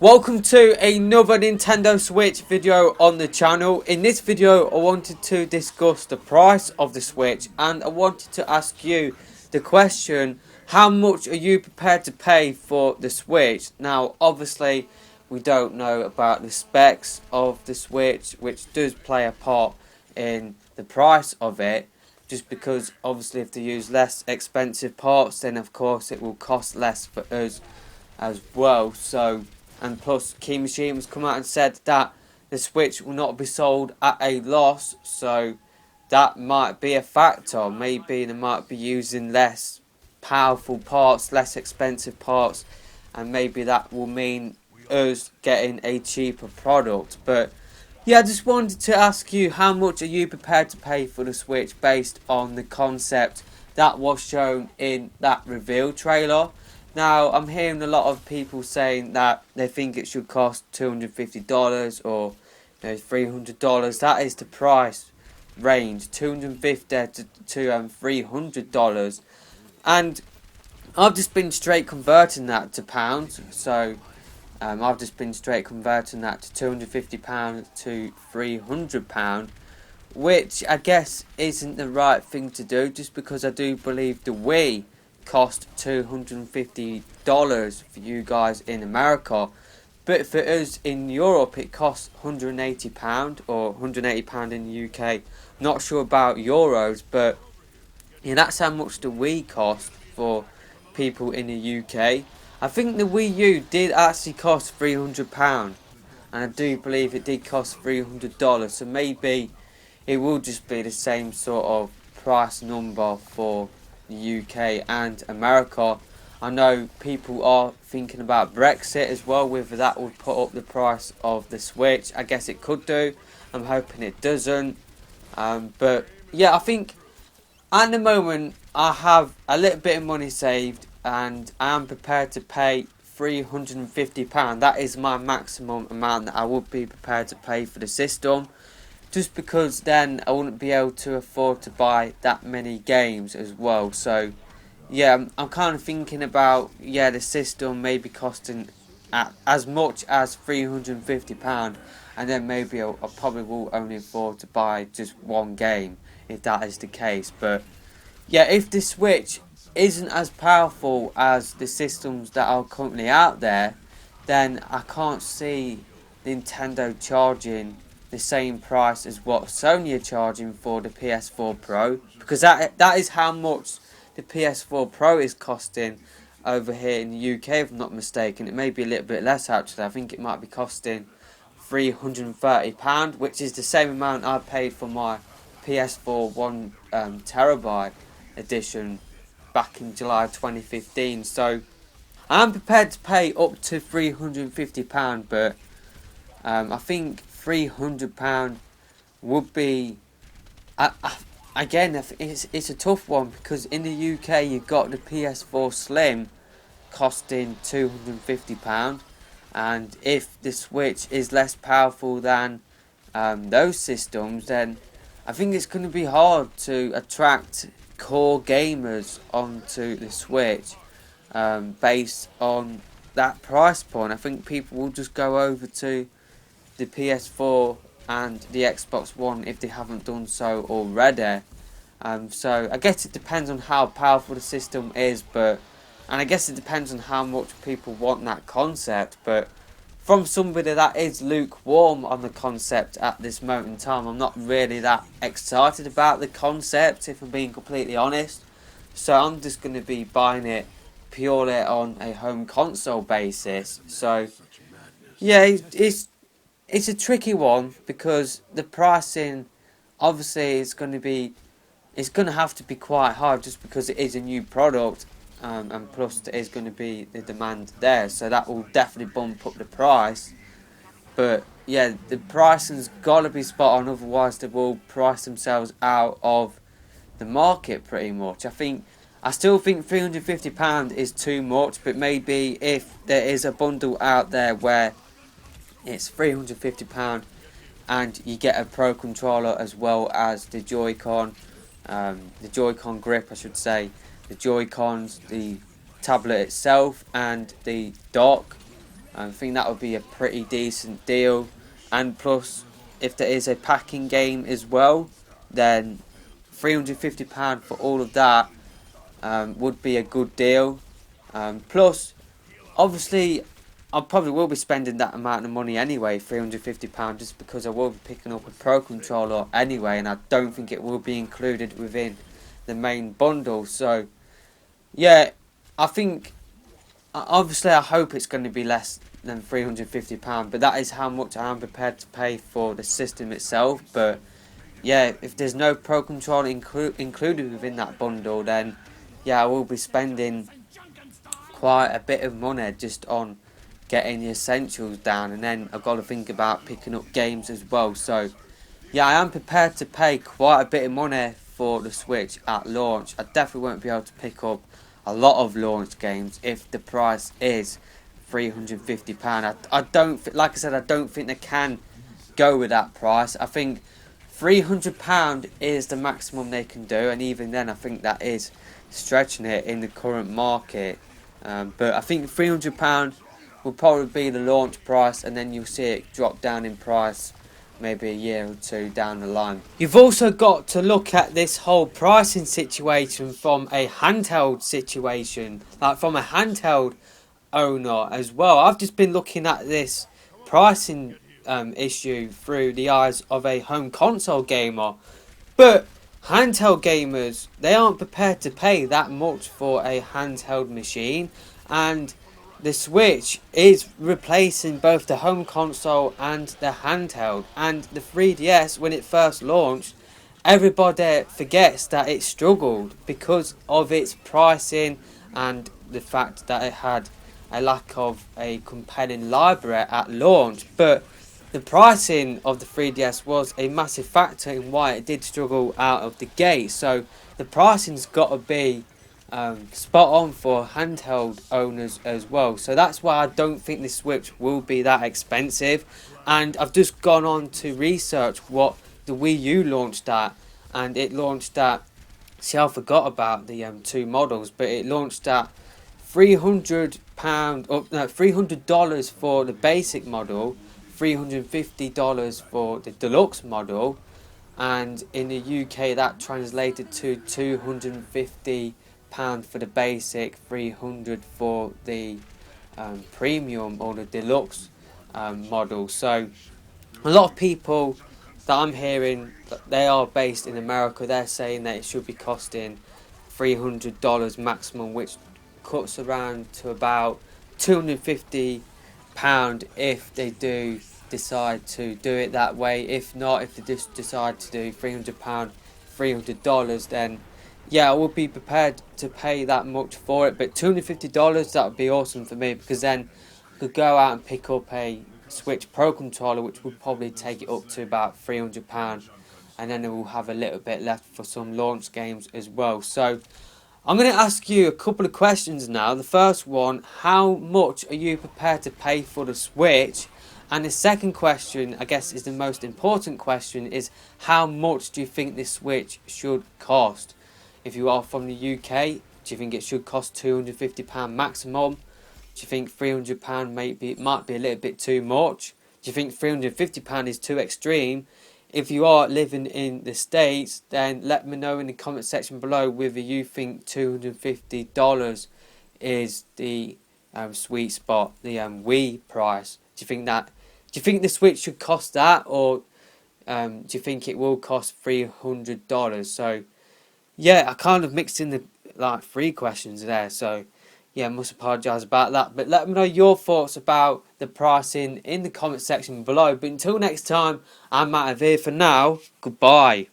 Welcome to another Nintendo Switch video on the channel. In this video I wanted to discuss the price of the Switch, and I wanted to ask you the question, how much are you prepared to pay for the Switch? Now obviously we don't know about the specs of the Switch, which does play a part in the price of it, just because obviously if they use less expensive parts then of course it will cost less for us as well. And plus, Key Machine has come out and said that the Switch will not be sold at a loss, so that might be a factor. Maybe they might be using less powerful parts, less expensive parts, and maybe that will mean us getting a cheaper product. But yeah, I just wanted to ask you, how much are you prepared to pay for the Switch based on the concept that was shown in that reveal trailer? Now, I'm hearing a lot of people saying that they think it should cost $250 or $300. That is the price range, $250 to $300. And I've just been straight converting that to pounds. So I've just been straight converting that to £250 to £300, which I guess isn't the right thing to do, just because I do believe the Wii cost $250 for you guys in America, but for us in Europe it costs £180 or £180 in the UK. Not sure about euros, but yeah, that's how much the Wii cost for people in the UK. I think the Wii U did actually cost £300, and I do believe it did cost $300, so maybe it will just be the same sort of price number for the UK and America. I know people are thinking about Brexit as well, whether that would put up the price of the Switch. I guess it could do. I'm hoping it doesn't. But yeah, I think at the moment I have a little bit of money saved, and I am prepared to pay £350. That is my maximum amount that I would be prepared to pay for the system, just because then I wouldn't be able to afford to buy that many games as well. So yeah, I'm kind of thinking about, the system maybe costing as much as £350, and then maybe I probably will only afford to buy just one game if that is the case. But yeah, if the Switch isn't as powerful as the systems that are currently out there, then I can't see Nintendo charging the same price as what Sony are charging for the PS4 Pro, because that is how much the PS4 Pro is costing over here in the UK, if I'm not mistaken. It may be a little bit less actually. I think it might be costing £330, which is the same amount I paid for my PS4 1TB edition back in July 2015. So I'm prepared to pay up to £350, but I think £300 would be, again, it's a tough one, because in the UK you've got the PS4 Slim costing £250, and if the Switch is less powerful than those systems, then I think it's going to be hard to attract core gamers onto the Switch based on that price point. I think people will just go over to the PS4 and the Xbox One if they haven't done so already. So I guess it depends on how powerful the system is, and I guess it depends on how much people want that concept. But from somebody that is lukewarm on the concept at this moment in time, I'm not really that excited about the concept, if I'm being completely honest. So I'm just going to be buying it purely on a home console basis. So yeah, it's a tricky one, because the pricing obviously it's going to have to be quite hard, just because it is a new product, and plus there is going to be the demand there, so that will definitely bump up the price. But yeah, the pricing's got to be spot on, otherwise they will price themselves out of the market pretty much. I still think £350 is too much, but maybe if there is a bundle out there where it's £350 and you get a Pro controller as well as the Joy-Con grip, I should say, the Joy-Cons, the tablet itself and the dock, I think that would be a pretty decent deal. And plus, if there is a packing game as well, then £350 for all of that would be a good deal. Plus, obviously, I probably will be spending that amount of money anyway, £350, just because I will be picking up a Pro Controller anyway, and I don't think it will be included within the main bundle. So, yeah, I think, obviously, I hope it's going to be less than £350, but that is how much I am prepared to pay for the system itself. But yeah, if there's no Pro Controller included within that bundle, then yeah, I will be spending quite a bit of money just on getting the essentials down, and then I've got to think about picking up games as well. So yeah, I am prepared to pay quite a bit of money for the Switch at launch. I definitely won't be able to pick up a lot of launch games if the price is £350. I don't, like I said, I don't think they can go with that price. I think £300 is the maximum they can do, and even then I think that is stretching it in the current market. But I think £300 will probably be the launch price, and then you'll see it drop down in price maybe a year or two down the line. You've also got to look at this whole pricing situation from a handheld situation, like from a handheld owner as well. I've just been looking at this pricing issue through the eyes of a home console gamer, but handheld gamers, they aren't prepared to pay that much for a handheld machine, and the Switch is replacing both the home console and the handheld. And the 3DS, when it first launched, everybody forgets that it struggled because of its pricing and the fact that it had a lack of a compelling library at launch. But the pricing of the 3DS was a massive factor in why it did struggle out of the gate. So the pricing's got to be spot on for handheld owners as well. So that's why I don't think the Switch will be that expensive. And I've just gone on to research what the Wii U launched at, and it launched at, see, I forgot about the two models, but it launched at £300 $300 for the basic model, $350 for the deluxe model, and in the UK that translated to £250 for the basic, 300 for the premium or the deluxe model. So a lot of people that I'm hearing, they are based in America, they're saying that it should be costing $300 maximum, which cuts around to about £250 if they do decide to do it that way. If not, if they just decide to do £300, $300, then yeah, I would be prepared to pay that much for it. But $250, that would be awesome for me, because then I could go out and pick up a Switch Pro Controller, which would probably take it up to about £300, and then it will have a little bit left for some launch games as well. So I'm going to ask you a couple of questions now. The first one, how much are you prepared to pay for the Switch? And the second question, I guess is the most important question, is how much do you think this Switch should cost? If you are from the UK, do you think it should cost £250 maximum? Do you think £300 might be a little bit too much? Do you think £350 is too extreme? If you are living in the States, then let me know in the comment section below whether you think $250 is the sweet spot, the Wii price. Do you think the Switch should cost that, or do you think it will cost $300? So yeah, I kind of mixed in the three questions there, so yeah, I must apologise about that. But let me know your thoughts about the pricing in the comment section below. But until next time, I'm out of here for now. Goodbye.